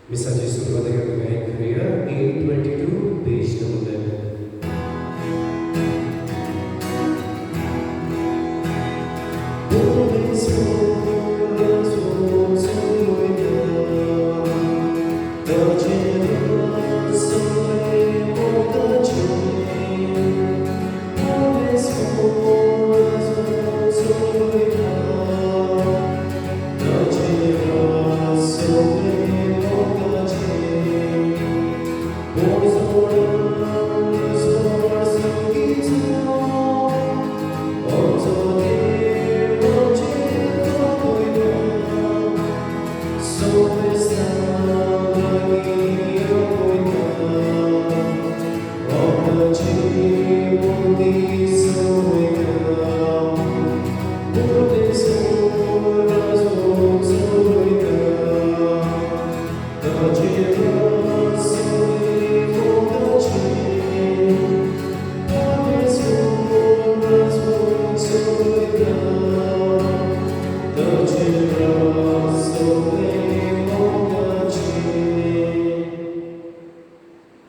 Message Survadega Vivek Korea, 822, page number 11.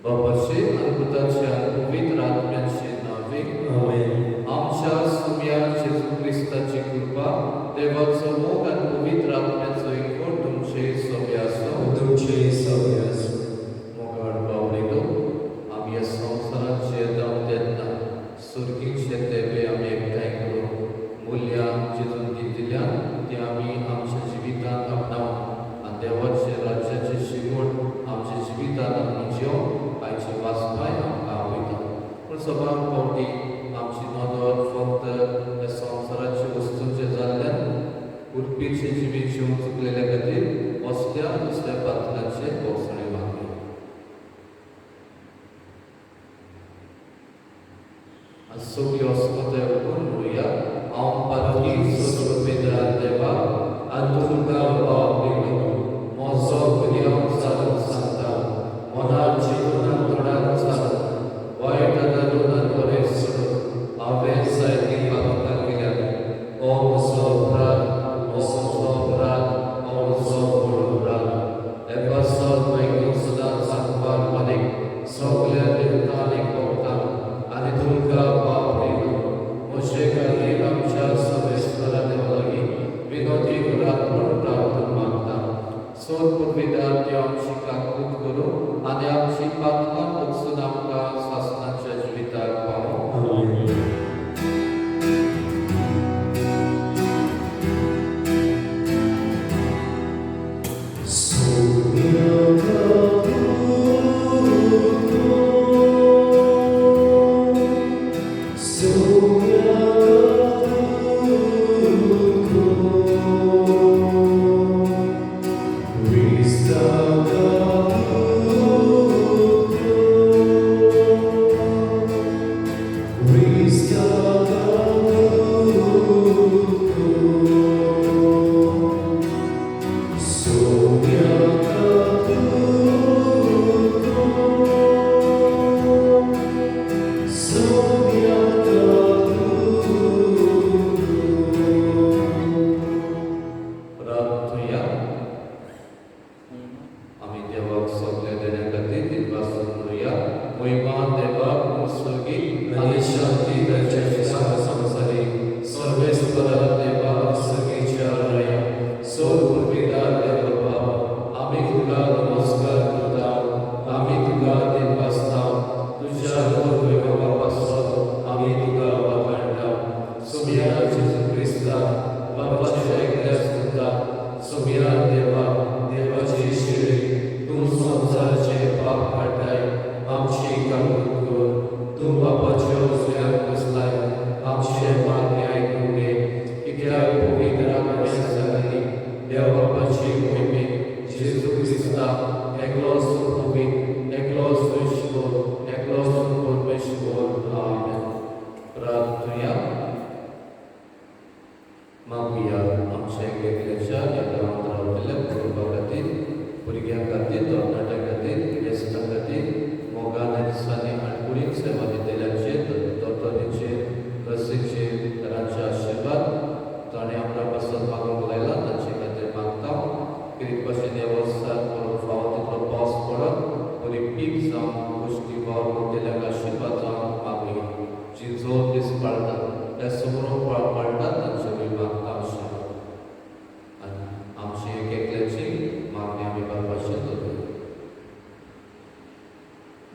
बाबाचे अद्भुताच्या पवित्र आत्म्याचे नावे Amen. आमच्या सुम्या जेजू ख्रिस्ताची कृपा देवाचो मोग आणि पवित्र आत्म्याचो एकवट तुमचे सोबे आसो तुमचे सवय असो. मोगाड बावळेलो आमी ह्या संवसारात जेदाव तेन्ना सुर्गीचे तेबे आमी एकठांय करून मुल्यां जेजून दिल्या ती आमी आमच्या जिवितांत आपणावन आनी देवाचे राज्याचे शिगोण आमच्या जिवितांत आमी जेवन आयची वाचपाय आमकां आवयता. पूण सभाग फावटी आमची नदर फक्त ह्या संवसाराचे वस्तूंचे जाल्ल्यान उरपीचे जिवीत जिवन चुकलेल्या खातीर असल्या दुसऱ्या पात्रांचे भोवसणे मागले. सगळ्यो अस्पताय ओपन म्हणुया हांव पातकी सोदपेद्रान देवा आनी तुमकां बावलेलो म्हजो गुन्यांव चालून सांगता मनात जिवनात तोंडात चालत वायट धरून बरें सोडून हांवें जायतीं पातकां केल्यात. हो म्हजो अपराध, हो म्हजो अपराध, हो म्हजो व्हड अपराध. हे पासत मागीर सदांच सांगपाक मारीक सगल्या देवतांक एक भोगता आनी तुमकां बावलेलो म्हजे खातीर आमच्या समेस्तारा देवा लागीं विनोदी घरांत म्हूण प्रार्थना मागता. सोद पवित्रान ती आमची काकूट करूं आनी आमची पातकां बगसून आमकां सासणाच्या जिविताक पावो. Amen.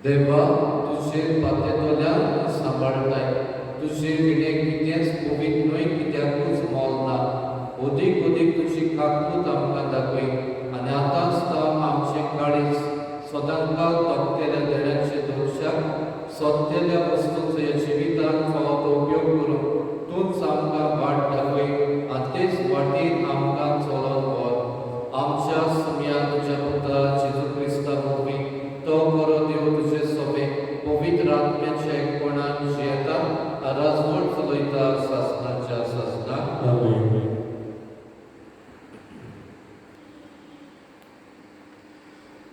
देवा तुझे पातेतोल्यान सांबाळताय तुझे विणे कितेंच पवित न्हय कित्याकूच मोल ना ओदीक ओदीक तुजी काकूत आमकां दाखय आनी आतांच आमचे काळीज सदांकाल तोपतेल्या देण्याचे दोशाक सोदलेल्या वस्तूंचो ह्या जिवितांत फावो तो उपयोग करून तूंच आमकां वाट दाखय आनी तेच वाटेन आमकां चलोन व्हर आमच्या सुम्या तुज्या पुता जेजू क्रिस्ता मोगी तो बरो देव तुजे सोबे पवित्र आत्म्याच्या एकपणान जियेता राजवट चलयता सासणाच्या सासणाक आमेन.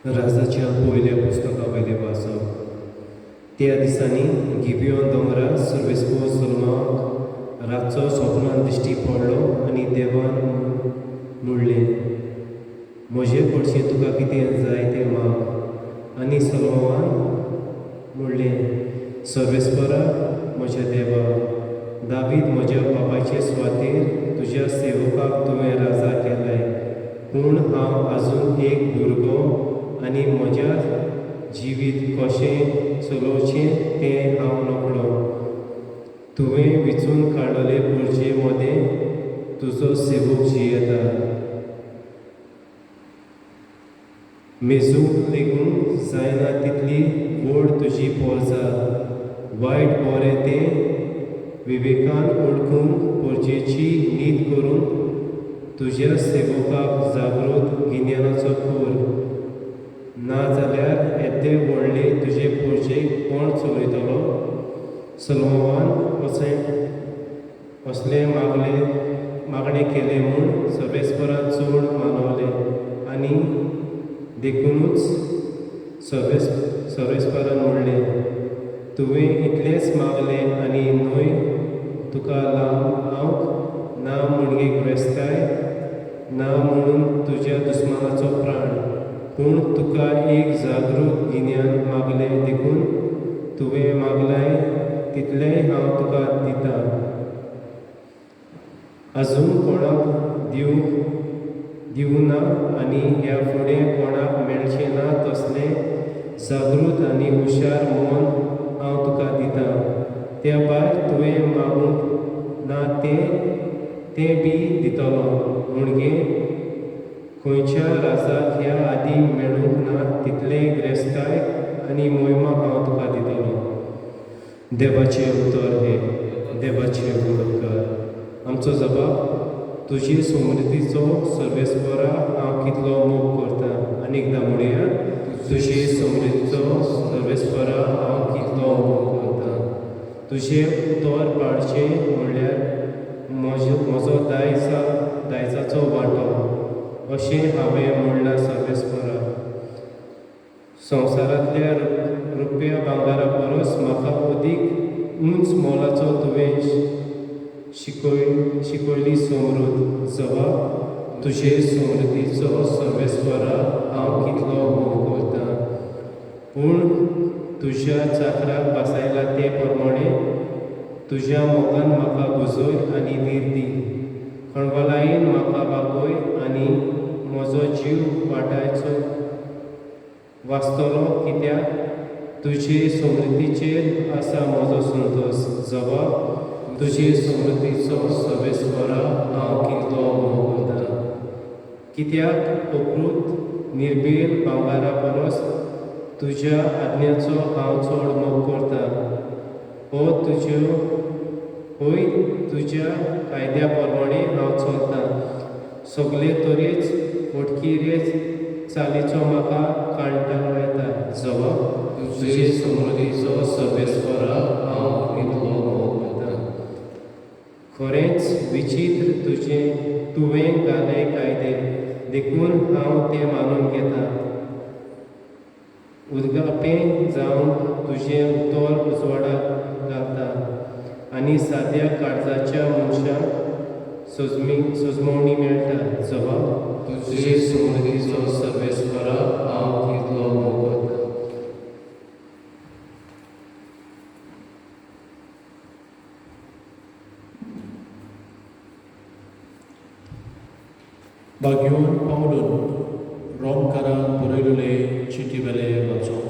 राजाच्या पयल्या पुस्तका वयले वाचप. त्या दिसांनी गिबियोन दोंगरार सर्वेस्पो सलमाक रातचो स्वप्नान दिश्टी पडलो आनी देवान म्हणलें, म्हजे कडचे तुका कितें जाय तें माग. आनी सलमान म्हणलें, सर्वेस्परा म्हज्या देवा, दावीद म्हज्या बापाचे सुवातेर तुज्या सेवकाक तुवें राजा केलाय. पूण हांव आजून एक भुरगो आनी म्हज्या जिवीत कशें चलोवचें तें हांव नकळो. तुवें विचून काडलेले पुरचे मदें तुजो सेवक जियेता. मेजूक लेगून जायना तितली व्हड तुजी पोरजा. वायट बरें तें विवेकान ओळखूंक पोरचेची न्हीद करून तुज्या सेवकाक जागृत गिन्यानाचो कोर. नाजाल्यार येदे व्हडले तुजे पोरचेक कोण चलयतलो. सलमोवान असले मागणे केले म्हूण सर्वेस्परान चड मानवलें आनी देखूनच सर्वेस्परान म्हणलें, तुवें इतलेंच मागलें आनी न्हय तुका लावंक ना मुणगे गुरेस्ताय ना म्हणून तुज्या दुस्मानाचो प्राण. पूण तुका एक जागृत गिन्यान मागलें देखून तुवें मागलाय तितलेंय हांव तुका दितां. आजून कोणाक दिवं ना आनी ह्या फुडें कोणाक मेळचें ना तसलें जागृत आनी हुशार मन हांव तुका दितां. त्या भायर तुवें मागूंक ना तें बी दितलो. मुणगे खंयच्या राजाक ह्या आदीं मेळूंक ना तितलें गिरेस्ताय आनी मोहिमा हांव तुका दितलो. देवाचें उतर हे. देवाचे उपकार. आमचो जबाब, तुजी समृद्धीचो सर्वेस्परा हांव कितलो मोग करतां. आनीकदां म्हणया, तुजी समृद्धीचो सर्वेस्परा हांव कितलो मोग करतां. तुजें उतर पाडचें म्हणल्यार म्हजो दायजाचो वांटो अशें हांवें म्हणलां सर्वेस्परा. संवसारांतल्या रुपया भांगारा परस म्हाका अदीक उंच मोलाचो तुवें शिकयली समृद्ध. जबाब, तुजे समृद्धीचो सर्वेस्परा हांव कितलो मोग करतां. पूण तुज्या चाकराक बासायला ते प्रमाणें तुज्या मोगान म्हाका बुजय आनी धीर दी. खणभलायेन म्हाका बापय आनी म्हजो जीव वाचतलो कित्याक तुजे समृद्धीचेर आसा म्हजो संतोश. जबाब, तुजे समृद्धीचो सर्वेस्परा हांव कितलो मोग करतां. कित्याक अकृत निर्भील भांगारा परस तुज्या आज्ञाचो हांव चड मोग करतां. होय तुज्या कायद्या प्रमाणें हांव चलतां. सगळे तरेच फटकिरेच चालीचो म्हाका कांटाळो येता. जबाब, तुजे समृद्धीचो सर्वेस्परा हांव कितलो मोग करतां. खरेंच विचित्र तुवें घाले कायदे देखून हांव ते मानून घेतां. उदगापें जावन तुजें उतर उजवाडाक घालता आनी साद्या काळजाच्या मनशाक सजमवणी मेळटा. जबाब, तुजे समृद्धीचो सर्वेस्परा हांव कितलो मोग करतां. भाग्यवान पावलून रोमकारांक बरयलेले चिटी वेले वाचप.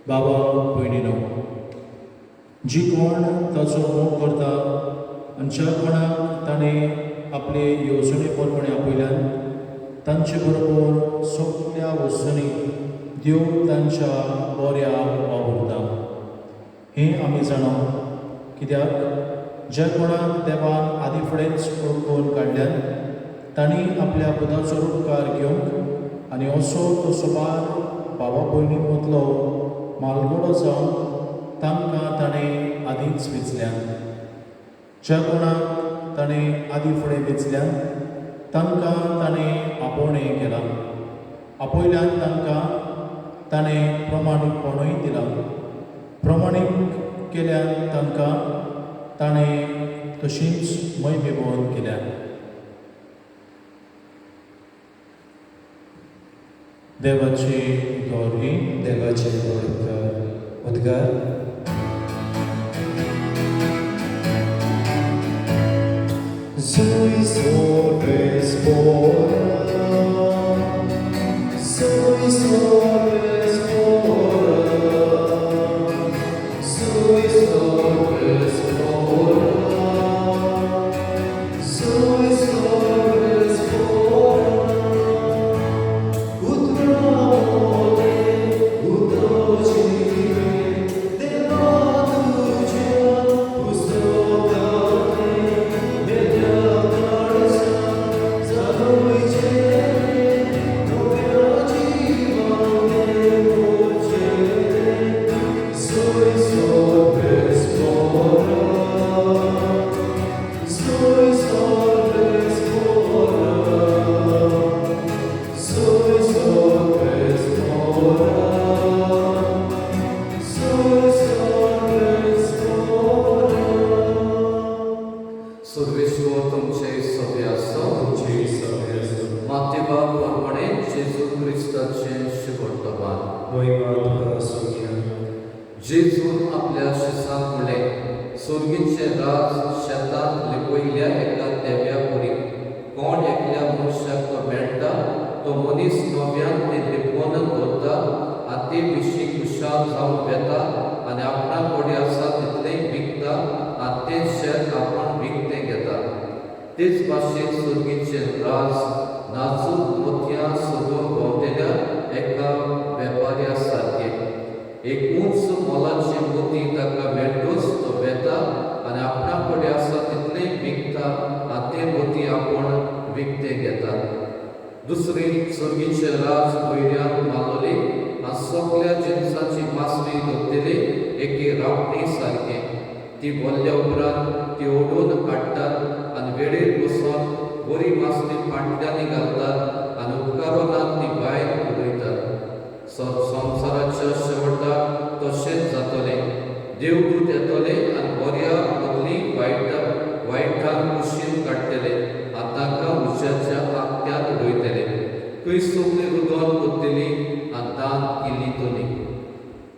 बाबा भयणीनो, जी कोण ताचो मोग करता आनी ज्या कोणाक ताणें आपले येवजणे पोरपणे आपयल्यान तांचे बरोबर सगळ्या वस्तूंनी देव तांच्या बऱ्याक वावुरता हें आमी जाणो, कित्याक ज्या कोणाक देवान आदी फुडेंच ओळखून काडल्यान तांणी आपल्या पुताचो उपकार घेवंक आनी असो तो सोबार भावा भयणी मदलो मालगोडो जावन तांकां ताणें आदींच वेंचल्यान. ज्या कोणाक ताणें आदी फुडें वेंचल्यान तांकां ताणें आपोवणें केलां. आपयल्यान तांकां ताणें प्रमाणीकपणूय दिलां. प्रमाणीक केल्यान तांकां ताणें तशींच मैमेबोध केल्यान. देवाची उतर ही देवाचे उद्गार. Soy sobre espora, soy sobre espora, soy sobre espora, soy sobre espora. Utrame, utročime, devatuđa, pustotane, medjatarsa, zadojčene, novjađivane moćene. Soy sobre espora, soy sobre espora, soy sobre espora, soy sobre espora. Sarveshwar तुमचे सभे आसो. मातेवा प्रमाणे जेजू क्रिस्ताचे शुभवर्तमान. जेजून आपल्या शिसांत म्हणलें, सुर्गीचे राज शेतांत लिपयल्या एका देव्या परी कोण एकल्या मनशाक तो मेळटा तो मनीस नव्यान ते लिपोवन दवरता आनी ते विशीं खुशाल जावन वेता आनी आपणाक कोडे आसा तितलेंय विकता आनी तें शेत आपण विकतें घेता. तेच भाशेन सुर्गीचे राज नाजूक मोतयां सोदून भोंवतेल्या एका वेपाऱ्या सारकें. एक उंच मोलाची मोती ताका मेळटूच तो वेता आनी आपणा कडेन आसा तितलें विकता आनी तें मोती आपूण विकतें घेता. दुसरी सुर्गीचे राज वयल्यान मालोली आनी सगळ्या जिनसाची मासवी धरतली एके रावणी सारकें. ती भरल्या उपरांत ती ओडून हाडटात आनी वेळेर बसून बरी मासली फाटल्यानी घालतात आनी उपकारोनात ती भायर उडयतात. संवसाराच्या शेवटाक तशेंच जातलें. देवदूत येतले आनी बऱ्या बदली वायटान कुशीन काडटले आनी तांकां उज्याच्या आगत्यांत उडयतले. खंय सगळीं रुदोन बद्दली आनी दान केली तोनी.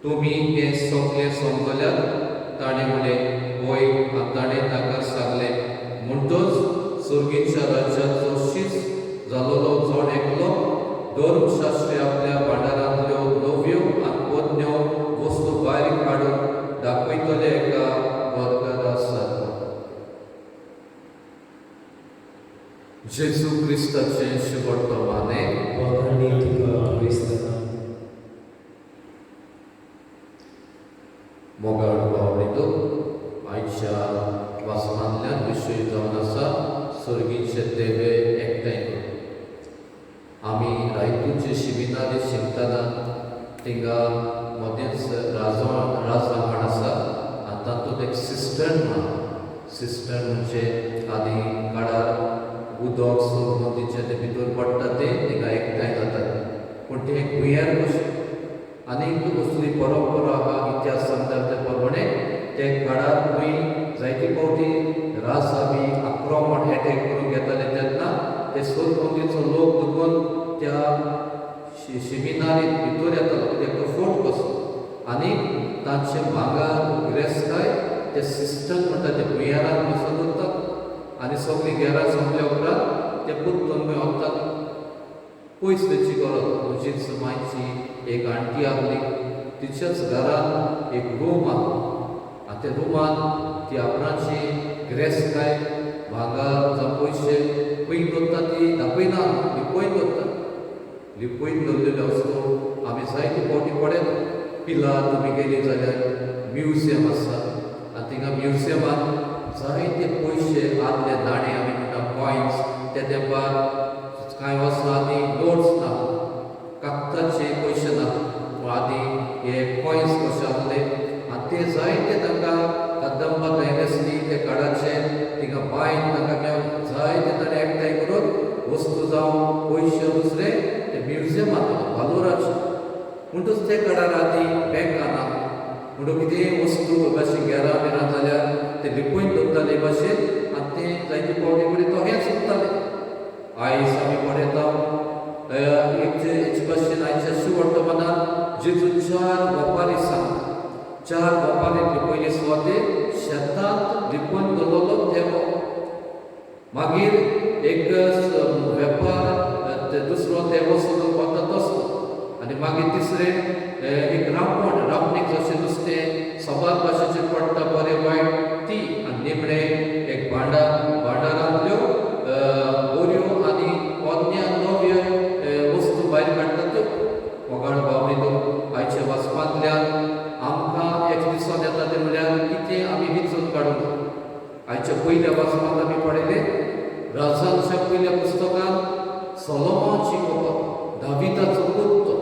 तुमी हें सगळें समजल्यात? ताणें म्हणलें, होय. आनी ताणें ताका सांगलें, म्हणटच सुर्गीच्या राज्याचो शीस जालोलो जण एकलो धर्मशास्त्री आपल्या भांडारांतल्यो नव्यो आनी पोरण्यो वस्तू भायर काडून दाखयतले एका वर्गारा सारको. जेजू क्रिस्ताचे शुभवर्तमाने. मोगाळ पावणेतो आयच्या वाचनांतल्यान विशय जावन आसा सुर्गीचे देवे एकठांय करून. आमी रायतूचे शिबिनारी शिकतना थिंगा मदेंच राजवांगण आसा आनी तातूंत एक सिस्टर्न म्हणा. सिस्टर्न म्हणजे आदी काळार उदक नदीचें ते भितर पडटा तें थिंगा एकठांय जातात. पूण तें कुंयार कशें आनीक कसली परंपरा आहा इतिहास सांगता ते प्रमाणे ते काळार खंय जायती फावटी राजांनी आक्रमण एटॅक करून घेताले तेन्ना ते सोदमंदीचो लोक दुखून त्या शिबिनारीत भितर येतालो कित्याक तो फोर्ट कसो आनी तांचे भांगर गिरेस्ताय ते सिस्टम म्हणटा ते कुंयारान बसून उरतात आनी सगळीं घेरां सोंपल्या उपरांत ते पुत्तून खंय वतात. पयस तेची गरज म्हजीच मायची एक आंटी आहली तिच्याच घरान एक रूम आहा आनी त्या रुमान ती आपणाची गिरेस्तकाय भांगर जावं पयशे पयलीं दवरता ती दाखयना लिपोवन दवरता लिपोवन दवरलेल्यो वस्तू आमी जायते फावटी पळयत पिलार तुमी गेली जाल्यार म्युजियम आसा आनी थिंगा म्युजियमान जायते पयशे आदले नाणे आमी म्हणटा कॉयन्स त्या तेंपार कांय वर्सां आदीं नोट्स ना कागदाचे पयशे ना पूण आदीं हे कॉयन्स कशे आसले आनी ते जायते तांकां कदंबा डायनेस्टी ते काळाचे थिंगा बायन तांकां मेळून जायते ताणें एकठांय करून वस्तू जावं पयशे दुसरे ते म्युजियमांत वालोराचे म्हणटच ते काळार आदीं बँका ना म्हणून कितें वस्तू अशी घेरा बिरा जाल्यार ते लिपोवन दवरताले भाशेन आनी ते जायते फावटी कडेन तो हेंच उरताले आयज आमी पळयता हेचे भाशेन आयच्या वर्तमानांत जेजू 4 वेपारी सांगता 4 वेपारी पयले सुवातेर शेतांत लिपोवन दवरलो देवो मागीर एक वेपार दुसरो देवो सोदून वता तसलो आनी मागीर तिसरे एक रांपण रांपणीक जशें नुस्तें सबार भाशेचें पडटा बरें वायट ती आनी निमणे एक भांडारांतल्यो बोरयो आनी पोरन्या नव्यो वस्तू भायर काडटा त्यो मोगाळ बावडीलो आयच्या वाचपांतल्यान आमकां एक दिसान येता तें म्हळ्यार कितें आमी विचून काडूंक आयच्या पयल्या वाचपांत आमी पळयले राजांच्या पयल्या पुस्तकांत सोलोमोनाची गोबा दाविदाचो पुत्तो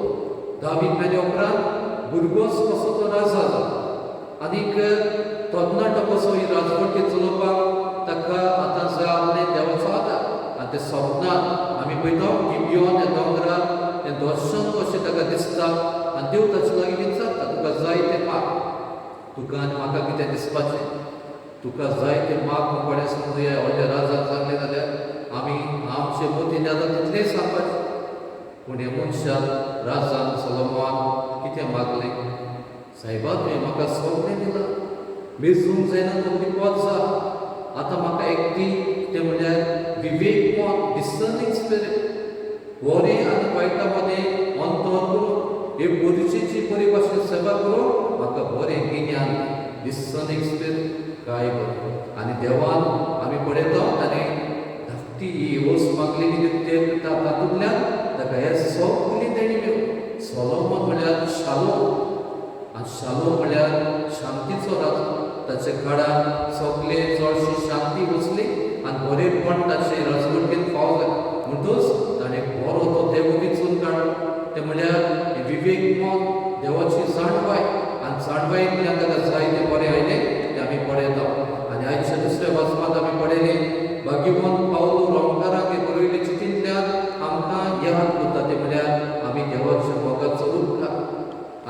दावीद मेले उपरांत भुरगोच कसो तो राजा जालो आनीक तरणाटो कसो ही राजवटी चलोवपाक ताका आतां जाय आसलें देवाचो आदार आनी ते सपनांत आमी पळयता गिबियोन ह्या दोंगरार हें दर्शन कशें ताका दिसता आनी देव ताचे लागीं विचारता तुका जाय तें माग तुका आनी म्हाका कितें दिसपाचें तुका जाय तें माग म्हूण कोणें समजुया व्हडल्या राजाक सांगलें जाल्यार आमी आमचे मतीन येता तितलेंय सांगपाचें पूण ह्या मनशान राजान सोलोमोन कितें मागलें सायबा तुवें म्हाका सगळें दिलां मेजूंक जायना तो विपद जा आतां म्हाका एकटी तें म्हणल्यार विवेकमन डिसर्निंग स्पिरीट बरें आनी वायटा मदें अंतर करून हे बरीचेची बरी भाशेन सेवा करून म्हाका बरें गिन्यान डिसर्निंग स्पिरीट काय बरें आनी देवान आमी पळयता ताणें धाकटी ही वस्त मागलेली तातूंतल्यान ताका हें सगळीं तेणी मेळ्ळूं सोलोमोन म्हळ्यार शालोम आनी शालोम म्हळ्यार शांतीचो राजो ताच्या काळार सगळे चडशी शांती वचली आनी बरेपण ताचे राजवटीन फाव जालें म्हणटच ताणें बरो तो देव विचून काडलो तें म्हळ्यार विवेकमन देवाची जाणवाय आनी जाणवायेंतल्यान ताका जाय तें बरें आयलें तें आमी पळयता आनी आयच्या दुसऱ्या वचपांत आमी पळयलें भाग्यवंत पावलो रोमकाराक हे बरयले चितींतल्यान आमकां याद करता तें म्हळ्यार आमी देवाच्या मोगाचो उपकार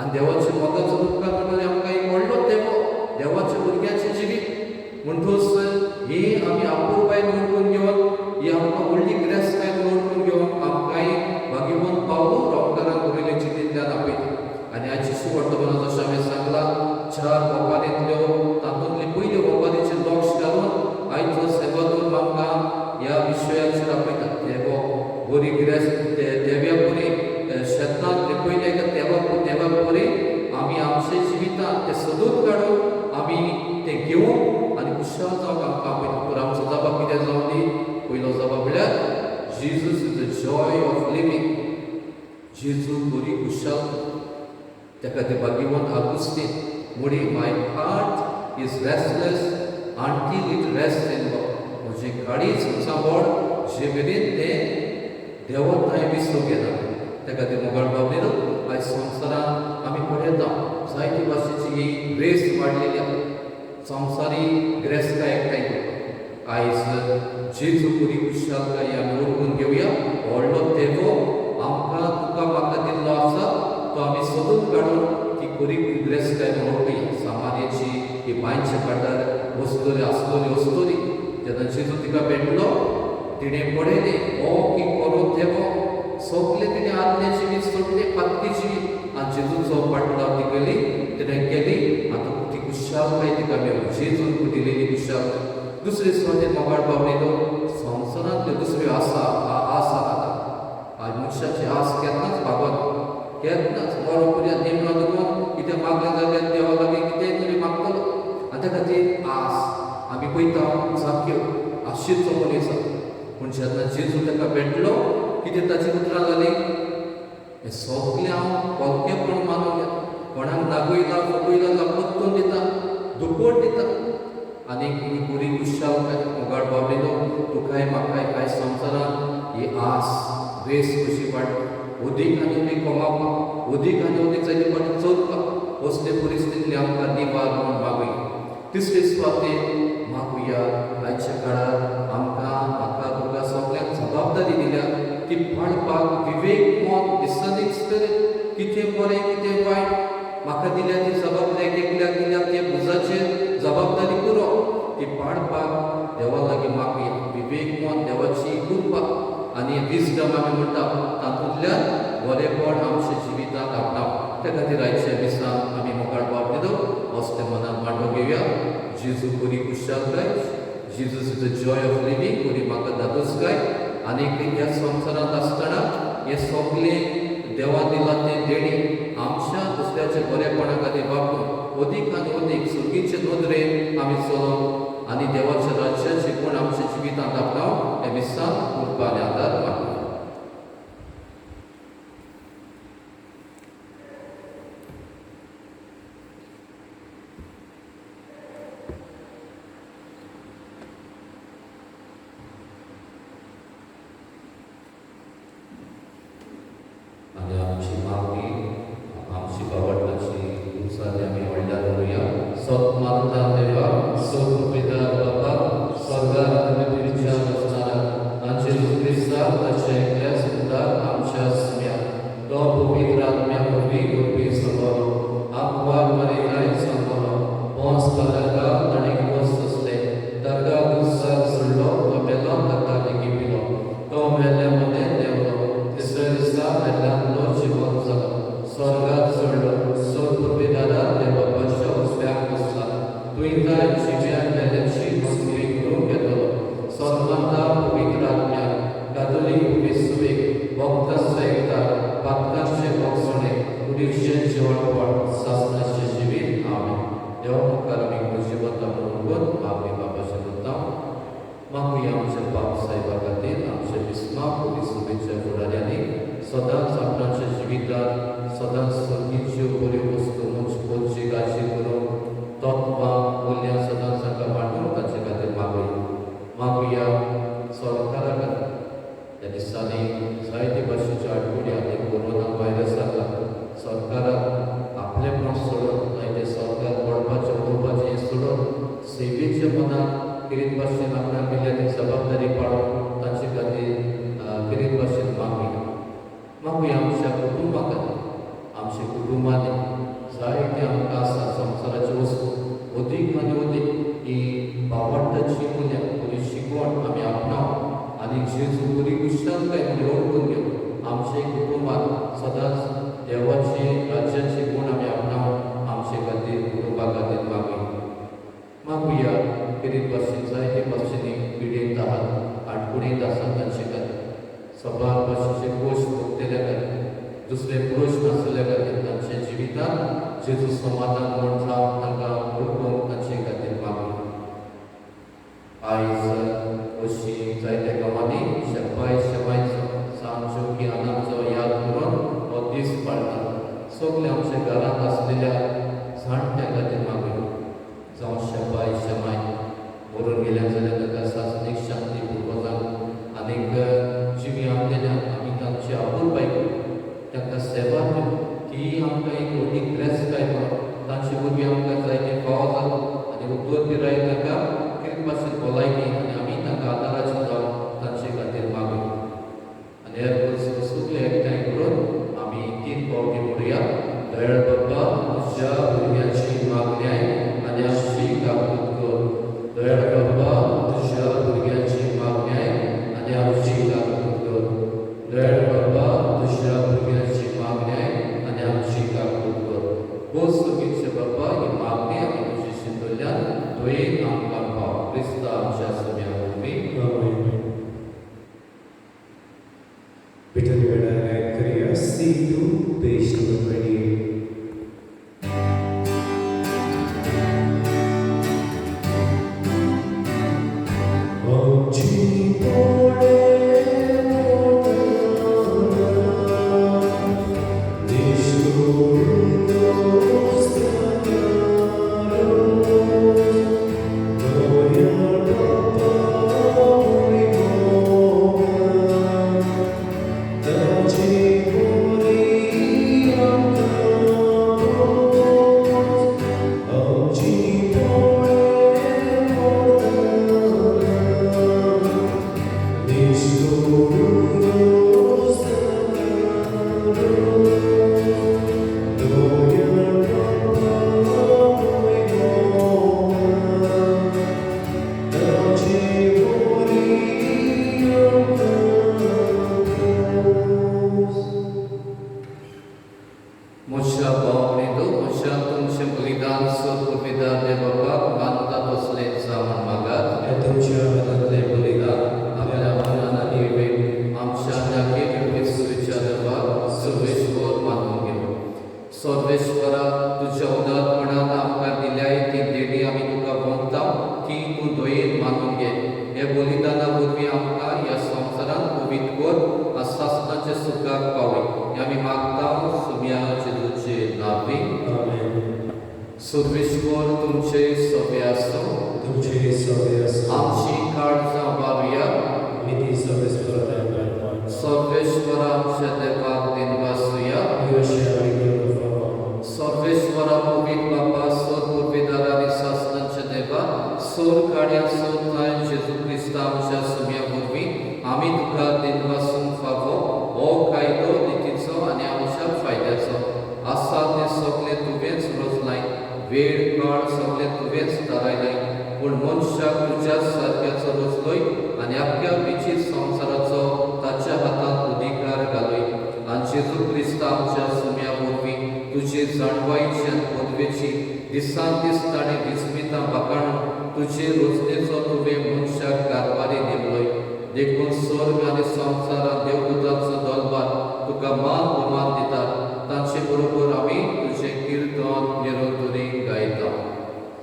आनी देवाच्या मोगाचो उपकार म्हणटकीर आमकां एक व्हडलो देवाच्या भुरग्याचें जिवीत म्हणटच ही आमी आपुरबायन ओळखून घेवन ही आमकां व्हडली गिरेस्तकाय ओळखून घेवन आमकांय भाग्यवंत पावलो रोमकाराक बरयले चितींतल्यान आपयता आनी आयची सुवर्तमानांत जशें हांवें सांगलां 4 वेपारींतल्यो तातूंतली पयली वेपारीचेर लक्ष घालून आयचो सेवादूत आमकां ह्या विशयाचेर आपयता देवो बरी गिरेस्त देव्या बरी शेतांत लिपयले देवा बरी आमी आमचे जिवितांत ते सोदून काडून आमी ते घेवन आनी खुशाल जावंक आमकां आपयता पूण आमचो जबाब कितें जावं दी पयलो जबाब म्हळ्यार Jesus is the joy of living जेजू बरी खुशाल ताका ते भाग्यवंत आगुस्तीन म्हणी my heart is restless until it rest in God म्हजें काळीज सांबळ जे मेरेन तें देवताय विसरूंक येना ताका ते मोगाळ बाबलीन आयज संवसारांत आमी पळयता जायते भाशेची ही रेस वाडलेली आसा संवसारी गिरेस्तकाय एकठांय करता आयज जेजू बरी खुशालकाय आमी ओळखून घेवया व्हडलो देवो आमकां तुका म्हाका दिल्लो आसा तो आमी सोदून काडून ती बरी गिरेस्तकाय ओळखुया सामान्याची ही बांयच्या काटार वस्तुरी आसतली जेन्ना जेजू तिका भेटलो तिणें पळयलें हो की बरो देवो सगळे तिणें आदलें जिवीत सोडलें पातकी जिवीत आनी जेजूचो फाटलो तिगेली तिणें केली आतां ती खुशालकाय तिका मेळ्ळी जेजून दिलेली खुशालकाय दुसरे सुवातेर मोगाळ बाबडीलो संवसारांतल्यो दुसऱ्यो आसा आयज मनशाची आस केन्नाच भागना केन्नाच बरो पर्यंत नेमणो लागून मागल्या जाग्यार देवा लागीं कितेंय तरी मागतलो आनी त्या खातीर आस आमी पळयता जाक्यो आशीचो मनीस पूण जेन्ना जेजू ताका भेटलो कितें ताची उतरां जालीं हें सगलें हांव कोलकेपण मानून घेता कोणाक नागयला फकयला जाल्यार पत्तून दिता दुकोट दिता आनी ही बरी कुशालकाय मोगाळ बाबलेलो तुकाय म्हाकाय कांय संवसारान ही आस रेस कशी वाडटा उदीक आनी उदीक कमावपाक उदीक आनी उदीक जायते फावटी चलपाक असले परिस्थितींतली आमकां निवार म्हूण मागुया तिसरे सुवातेर मागुया आयच्या काळार आमकां म्हाका तुका सगळ्यांक जबाबदारी दिल्या ती पाळपाक विवेक मत दिसता दिसतले कितें बरें कितें वायट म्हाका दिल्या ती जबाबदारी एकल्याक दिल्या ते भुजाचेर जबाबदारी पुरो ती पाळपाक देवा लागीं मागुया विवेक मत देवाची उरपाक आनी विजडम आमी म्हणटा तातूंतल्यान बरेपण आमच्या जिवितांत आपणाव त्या खातीर आयच्या दिसान आमी मोगाळ बाब दिलो असले मनान मांडो घेवया जेजू बरी कुशालकाय Jesus is the joy of living बरी म्हाका दादोसकाय आनी ह्या संवसारांत आसतना हे सगलें देवा दिला तें देणी आमच्या दुसऱ्याच्या बरेपणा खातीर वापरून अदीक आनी अदीक सुरगीचे नदरेन आमी चलोवप आनी देवाच्या राज्याचे गुण आमच्या जिवितांत आपणाव हे विसान उरपा आनी आदार मागूया आनी आमची मागणी आमची बावटाची उसारी आमी व्हडल्यान धरुया सत्मानता देवा सत्कृपेदार बाबा स्वर्गार आनी पृथ्वीच्या बसणारा तांचे क्रिस्ता ताच्या एकल्या सुद्दां आमच्या सम्या तो पवित्र आत्म्या वरवीं उरपी संभव आंकवार मरेलाय संभव पोंस कालाका ताणें वस्त असले ताका गुस्सार सोडलो तो मेलो ताका लेगी पिलो तो मेल्या मदें देंवलो तिसऱ्या दिसा मेल्ल्यान तो जिवंत जालो स्वर्गात सोडलो सत्कृपेदारा देवा बादशाह उजव्याक बसला तुयें जिव्या मेल्याची मस्करी करूंक येतलो सन्मानता पवित्र आत्म्या कातोलीक विसवेक भक्तांचो एकता पातकांचे भोगसणे कुडीचें जेवणपण सासणाचें जिवीत आमेन देवा मुखार आमी जिवंत म्हणून आपली बाबाचें करता मागुया आमच्या बाप साहेबा खातीर आमच्या विस्माक विसवेच्या फुडाऱ्यांनी सदांच आपणाच्या जिवितांत सदांच सर्गीच्यो बऱ्यो वस्तू मुंचपोची गाची करून तत्वां मूल्यां सदांच ताका वांटून ताचे खातीर मागुया सरकारा खातीर त्या दिसांनी जायते भाशेच्या आडकुड्या आनी कोरोना व्हायरसाक लागून सरकाराक आपलेपण सोडून जायते सरकार पडपाचें उलोवपाचें सोडून सेवेच्या मनान कितें भाशेन आपणाक दिल्या ती जबाबदारी पाळून तांचे खातीर कितें भाशेन मागुया आमच्या कुटुंबा खातीर आमच्या कुटुंबांनी जायते आमकां आसा संवसाराच्यो वस्तू अदीक आनी अदीक ही बावटाची मूल्यां बरी शिकवण आमी आपणाव आनी जेजू बरी कुशालकाय म्हणजे ओळखून घेवन आमचे कुटुंबांत सदांच देवाचे राज्याचे गुण आमी आपणाव आमचे खातीर कुटुंबा खातीर मागुया कितें भाशेन जायते भाशेनी पिडेंत आहात आडकुडींत आसात तांचे खातीर सबार भाशेचे कोश भोगतेल्या खातीर दुसरे प्रश्न आसलेल्या खातीर तांच्या जिवितांत जेजू समाधान म्हूण जावन तांकां ओळखून तांचे खातीर मागुया आयज अशी जायत्या गांवांनी शेपाय शेमायचो सांजो की आनांचो याद करून हो दीस पाळटात सगळे आमच्या घरांत आसलेल्या जाणट्या खातीर मागुया जावं शेपाय शेमाय मरून गेल्या जाल्यार ताका सासणीक शांती पुरको जावं आनीक जिवी आमलेल्या आमी तांची आपुलबाय तांकां सेवा ती आमकां एक व्हडली क्रेस्त म्हणून तांचे वरवीं आमकां जायते फाव जालो आनी उद्दोर पिराय ताका कितें भाशेन भलायकी आनी आमी तांकां आदाराचें जावं तांचे खातीर मागुया आनी हेर सगळे एकठांय करून आमी 3 पावटी म्हणुया दयाळ बाबा तुज्या भुरग्याची मागण्याय आनी आमची काकूट कर दयाळ बाबा तुज्या भुरग्याची मागण्याय आनी आमची काकूट कर दयाळ बाबा तुज्या भुरग्याची मागण्याय आनी आमची काकूट कर बोस सगळीचे बाबा ही मागणी आमी तुजी शिंदोल्यान तुवें आमकां पाव क्रिस्ता आमच्या सगळ्या वरवीं Bitte wir da rein, Kriya, see you, page number 28. म्हज्या भावनेचो म्हज्या तुमचे बलिदान सत्पविदा देवाक मानतात असले जावन मागात हे तुमच्या हातांतले बलिदान आपल्या मनान आनी वेळ आमच्या नाके सुविचार देवाक सर्वेश्वर मानून घेऊ सर्वेश्वरा तुझ्या उदारपणान आमकां दिल्याय ती देणी आमी तुका वंता ती तूं दोयेन मानून घे हे बलिदाना वरवीं आमकां ह्या संवसारांत पवित्र कर आसासनाचे सुखाक पावय हे आमी मागता सुम्या जेजूचे नांवी आमेन. सर्वेश्वर तुमचे सवे आसूं तुमचे सवे आसूं. आमची काळजां वारुया मिती सर्वेस्परान घालपाक. सर्वेश्वर आमच्या देवाक दिनवासुया योशे आनी गौरव सर्वेश्वरा पवित्र बापा सत्पुरवेदार आनी शासनाच्या देवा सोर काड्या सोताय जेजू क्रिस्त आमच्या सुम्या वरवीं आमी तुका दिनवासून फावो हो कायदो नितीचो आनी आमच्या फायद्याचो आसा ते सगळे तुवेंच रचलाय वेळ काळ सगळे तुवेंच थारायलाय पूण मनशाक तुज्या सारक्याचो रचलोय आनी आपल्या विचित संवसाराचो ताच्या हातांत अधिकार घालोय आनी जेजू क्रिस्त आमच्या सुम्या वरवीं तुजे जाणवायेची आनी पदवेची दिसान दीस ताणें विस्मितां बाकाणून तुजे रचनेचो तुवें मनशाक कारभारी नेमलोय देखून स्वर्ग आनी संवसारांत देवदूतांचो दरबार तुका मान भोवमान दितात तांचे बरोबर आमी तुजें किर्तन निरंतरी गायता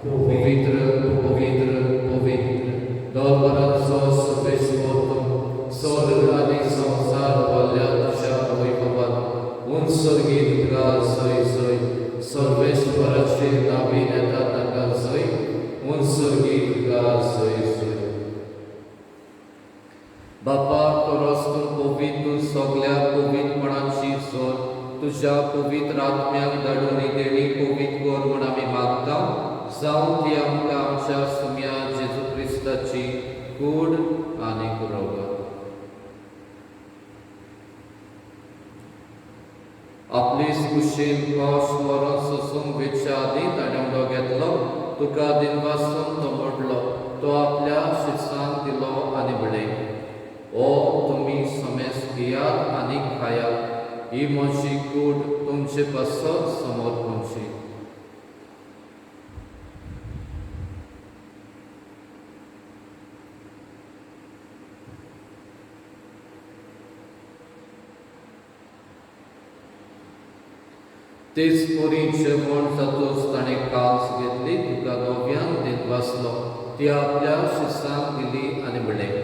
पवित्र पवित्र पवित्र दरबाराचो सर्वेश्वर तूं स्वर्ग आनी संवसार भरल्या तुज्या वैभवान उंचरगी तुका जय जय सर्वेश्वराचे नांवी येता ताका जय उंचरगी तुका जय जय बापा परस्तून पवित्र सगळ्या पवित्रपणाची जोर तुझ्या पवित्र आत्म्याक धाडून ही देणी पवित्र कर म्हूण आमी मागता जावं ती आमकां आमच्या सुम्या जेजू क्रिस्ताची कूड आनी कुरवत आपलीच कुशीन कौश वरोन सोसूंक वेच्या आदीं ताणें घेतलो तुका दिनवासून तो मोडलो तो आपल्या शिरसांक दिलो आनी बडय ओ तुमी समेस घेयात आनी खायात ही म्हजी कूड तुमचे पासत समोर पोंची तेच पोरी जेवण जातूच ताणें कास घेतली तुका नव्यान दिनवासलो ती आपल्या शिरसांक दिली आनी बडय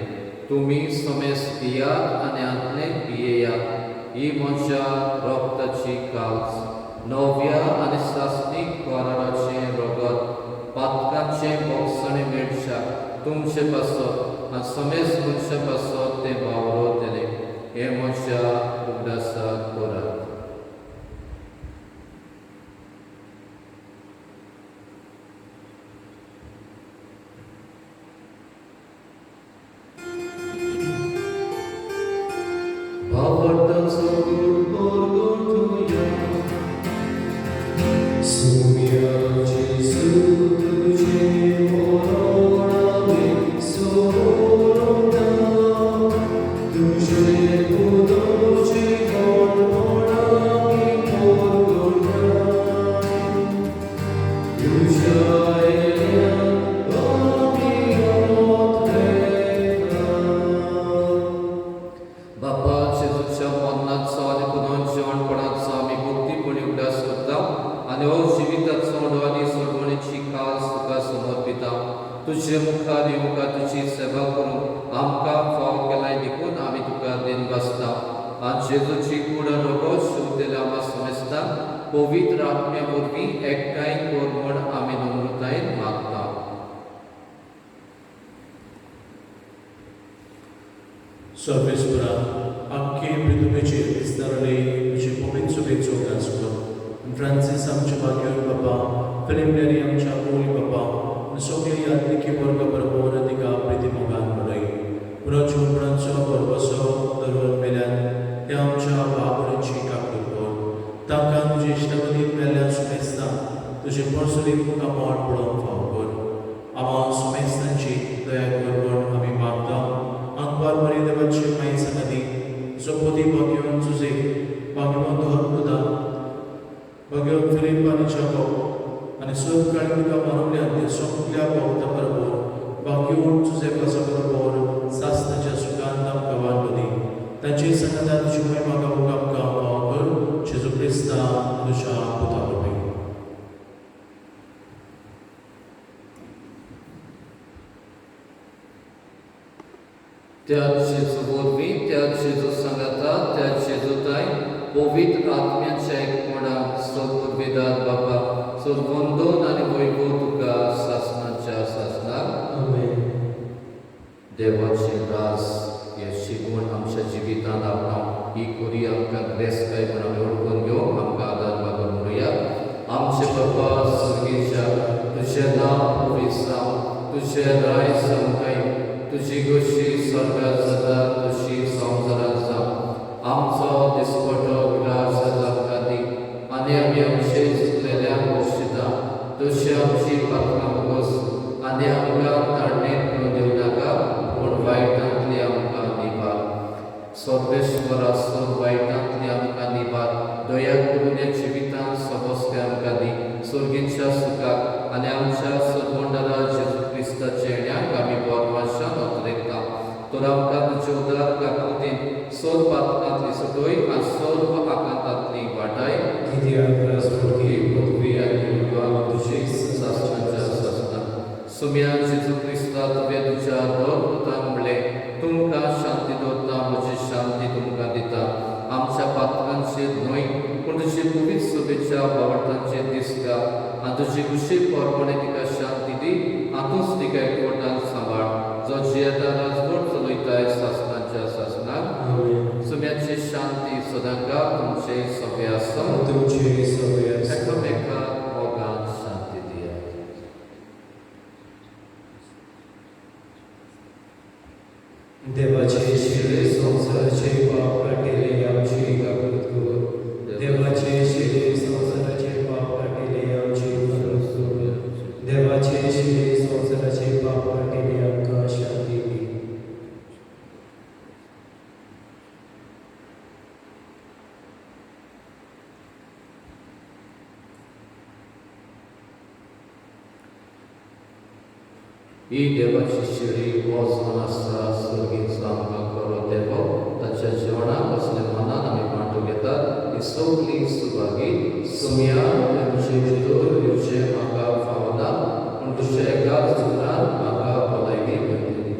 तुमी समेस घेयात आनी आदले पियेयात ही म्हज्या रोगताची काल्स नव्या आनी सासणीक कोराराचें रगत पातकांचे बोगसणे मेळच्या तुमचे पासत आनी समेस मनशा पासत तें वावरो तेले हे म्हज्या उगडासाक करात तुझे मुखार येवंका तुझी सेवा करून आमकां फाव केलाय देखून आमी तुका दिन बसता आनी जेजूची कूड रोगो शिवतेले आमा समजता पवित्र आत्म्या वरवीं एकठांय कर म्हूण आमी नम्रतायेन मागता सर्वेश्वरा आमचे पृथ्वीचेर विस्तारले तुजे पवित्र सभेचो उदास कर फ्रांसीस आमचे भाग्य बाबा फिलिप आमच्या मोली बाबा सगळे यात्रिकी वर्ग बरोबर तिका प्रिती मोगान बरय पुरो जीवनाचो बरोबसो दरवर मेल्यान त्या आमच्या बाबरांची काकूट कर तांकां तुजे इश्टगतीक मेल्ल्या सुमेस्तां तुजे परसुलीक तुका मोड पडोवंक फाव कर आमा सुमेस्तांची दया कर म्हूण आमी मागता अंकवार बरी देवाची माई सांगाती सपोती भाग्यवान तुजे भाग्यवान दोहर प्रदान सोब काळी तुका मानवल्या ते सोंपल्या भोगता बरोबर बाकी तुझे कसा बरोबर सासनाच्या सुखांत आमकां वांटोदी तांची संगता तुजी महिमा गावूंक आमकां फावो कर जेजू क्रिस्ता तुज्या पुता वरवीं त्याच जेजू वरवीं त्याच जेजू सांगाता त्याच जेजूताय पवित्र आत्म्याच्या एकपणा सोद वेदांत बाबा सोद वंदन आनी वैभव तुका सासनाच्या सासनाक आमेन. देवाची रास हे शिकून आमच्या जिवितांत आपणाव ही करी आमकां ग्रेस्ताय म्हणून ओळखून घेवंक आमकां आदार मागून म्हणुया. आमचे बाबा स्वर्गीच्या तुझें नांव पवित्र जावं तुझें राय समकाय तुजी गोशी स्वर्गात जाता तशी संवसारांत जावं आमचो दिसपटो विलास आमकां दी आनी आमी आमचे चुकलेल्यांक बक्षिता तशी आमची पातकां बगोस आनी आमकां तारणेंत पडूं दिवं नाका पूण वायटांतली आमकां निबार. सर्वेश्वर आसूं वायटांतली आमकां निबार दया करून ह्या जिवितांत समस्ते आमकां दी सर्गीच्या सुखाक आनी आमच्या सदवंडरा जेजू क्रिस्ताच्या येण्याक आमी बोरमाशान उतरयता. तर आमकां तुजे उदार काकुतीन सोद पातकांतली सुटोय आनी सर्व आकांतांतली वाटाय कित्याक स्वर्गी पृथ्वी आनी युगांत तुजी सासणाच्या सासना सुम्या जेजू क्रिस्ता तुवें तुज्या दोन पुतांक म्हणलें तुमकां शांती दवरता म्हजी शांती तुमकां दिता. आमच्या पातकांचेर न्हय पूण तुजी पवित्र सोबेच्या वावरतांचेर दिसता आनी तुजी खुशी पोरपणे तिका शांती दी हातूंच तिका एकवटान सांबाळ जो जियेता राजवट चलयताय सासणाच्या सासनाक आमेन. सुम्याची शांती सदांकाळ तुमचे सगळे आसूं तुमचे सगळे आसूं. एकामेकाक मोगान शांती दिया. देवाचे शिरे संसाराचे पाप काटिले आमची काकूत कर. देवाचे शिरे संसाराचे पाप काटिले आमची काकूत कर. देवाचे शिरे संसाराचे पाप काटिले आमकां शांती दी. ही देवाची शिडी वचून आसा सर्गीचो आमकां खरो देव ताच्या जेवणाक असले मनान आमी वांटून घेतात ही सगळी सुभागी सुम्या तुमचे भितर येवचें म्हाका फावना पूण तुज्या एकाच उतरान म्हाका भलायकी मेळटली.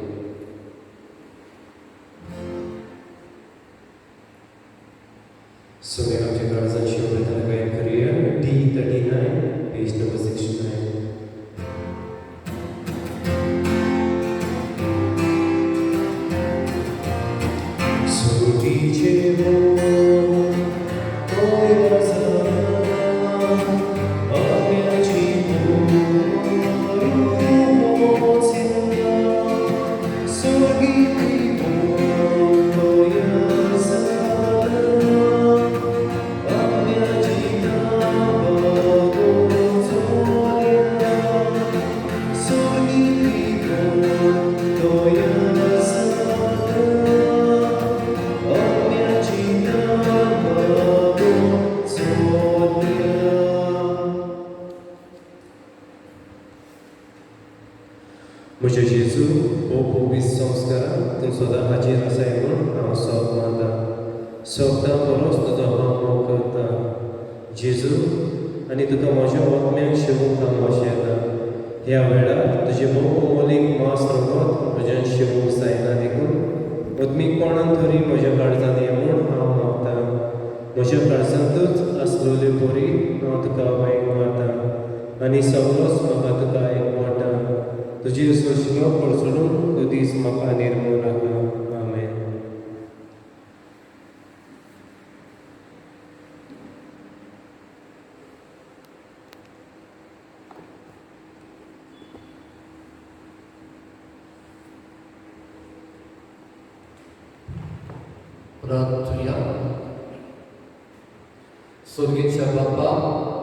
So we have to guards and show with the guide career D39, page number 69. म्हजे जेजू हो पवित्र संस्काराक तूं सदां हाजीर आसाय म्हूण हांव सोब मानता. सोबता बरोच तुजो हांव मोग करता जेजू आनी तुका म्हज्या आत्म्याक शिवूंक हांव वशेता. ह्या वेळार तुजें मोलीक मांस रगत म्हज्यान शिवूंक जायना देखून आत्मीकपणान तरी म्हज्या काळजांत ये म्हूण हांव मागता. म्हज्या काळजांतूच आसलोल्यो पोरी हांव तुका वायट मारता आनी सगळोच म्हाका तुका एकवटा. तुजी सोशिलो पडसडून तो दीस म्हाका निर्मूळ राखा. आमेन. प्रार्थया. स्वर्गीच्या बापा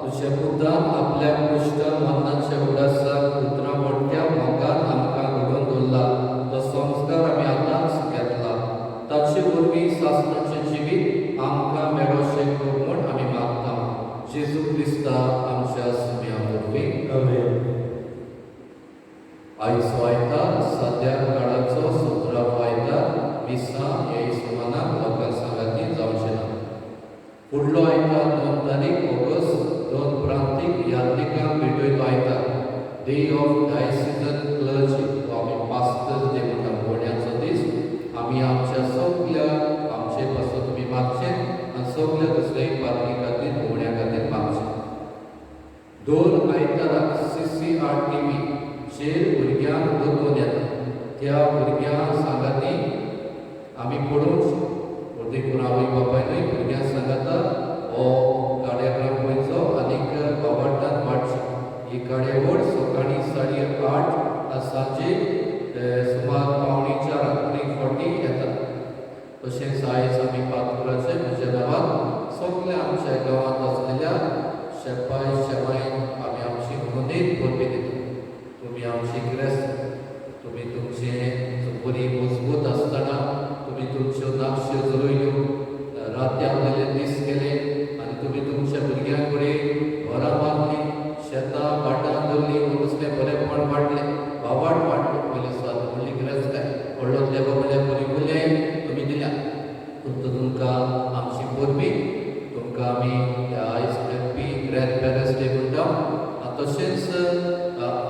तुझ्या पुतान आपल्या पुष्ट मरणाच्या उडासाक उतरां मोठ्या मोगान आमकां घडोवन दवरला तो संस्कार आमी आतांच घेतला. ताचे वरवीं सासणाचें जिवीत आमकां मेळोशें कर म्हूण आमी मागता. जेजू क्रिस्ता आमच्या सुम्या वरवीं डे ऑफ डायसिजन क्लर्जी तो आम्ही पास्टर्स डे म्हणटा कोण्याचो दीस आम्ही आमच्या सगळ्या आमचे पासून तुमी मागचे आनी सगळ्या दुसऱ्या पार्टी खातीर भोवण्या खातीर मागचे दर आयताराक CCRTV चेर भुरग्यांक दोतोवन येता त्या भुरग्यां सांगाती आमी पडोवंक देखून आवय बापायनूय भुरग्यांक सांगाता हो कार्याक्रम पळोवचो आनीक वावरतात वाटचे ही कार्यावळ सकाळी 8:30 सांजे सुमार 3:45 येता तशेंच आयज आमी पातपुराचे म्हज्या नांवान सगळ्या आमच्या गांवांत आसलेल्या शेपाय शेमायन आमी आमची मदत परबी दिता तुमी आमची क्रेस्त तुमी तुमचे बरी मजबूत आसतना तुमी तुमच्यो नाक्षो जळयल्यो राती आपले दीस केले आनी तुमी तुमच्या भुरग्यां कडेन घरां बांदली शेतां भाटां दवरली नुस्तें बरेंपण वाडलें वावाड वाडलें पयले सुवात व्हडली गरज काय व्हडलो देव म्हणल्यार बरी उलय तुमी दिल्या तुमकां आमची परबी तुमकां आमी आयज हॅप्पी ग्रॅंड पेरंट्स डे म्हणटा तशेंच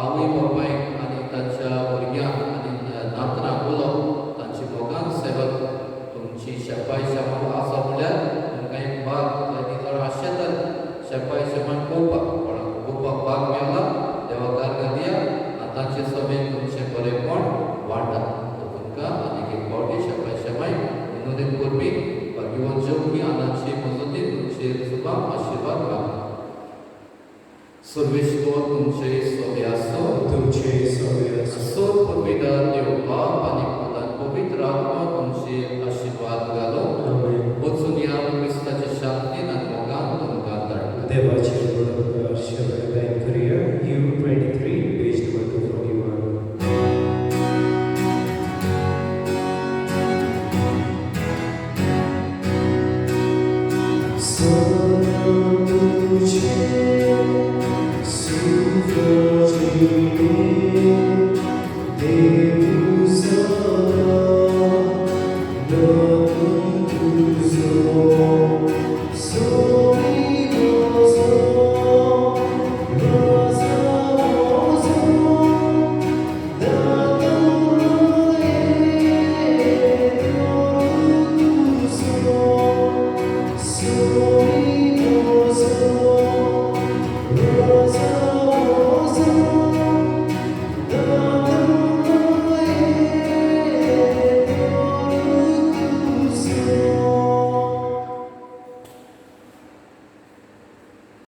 आवय बापायक आनी तांच्या भुरग्यांक आनी नातरांक उलोवप तांची मोगान सेवा तुमची शेपाय शेमा आसा म्हणल्यार तुमकां एक भाग आनी जर आशेतात शेपाय शेमान पळोवपाक कोणाक पळोवपाक भाग मेळला देवा कारगा दिया आनी तांचे सभेन तुमचें बरेंपण वाडटा तुमकां आनीक एक फावटी शेपाय शेमाय विनोदीन परबी भगवान जेवकी आनाची मजतीन तुमचेर सुद्दां आशिर्वाद मागता सर्वेश्वर तुमचे सोबे आसो तुमचे सगळे असो पवित्र देव बाप आनी पुतान पवित्र आत्मा तुमचे आशिर्वाद घालो वचून या क्रिस्ताच्या शांतीन आनी मोगान तुमकां धाडटा देवाचे बरोबर शब्द करूया U 23 पेज नंबर 241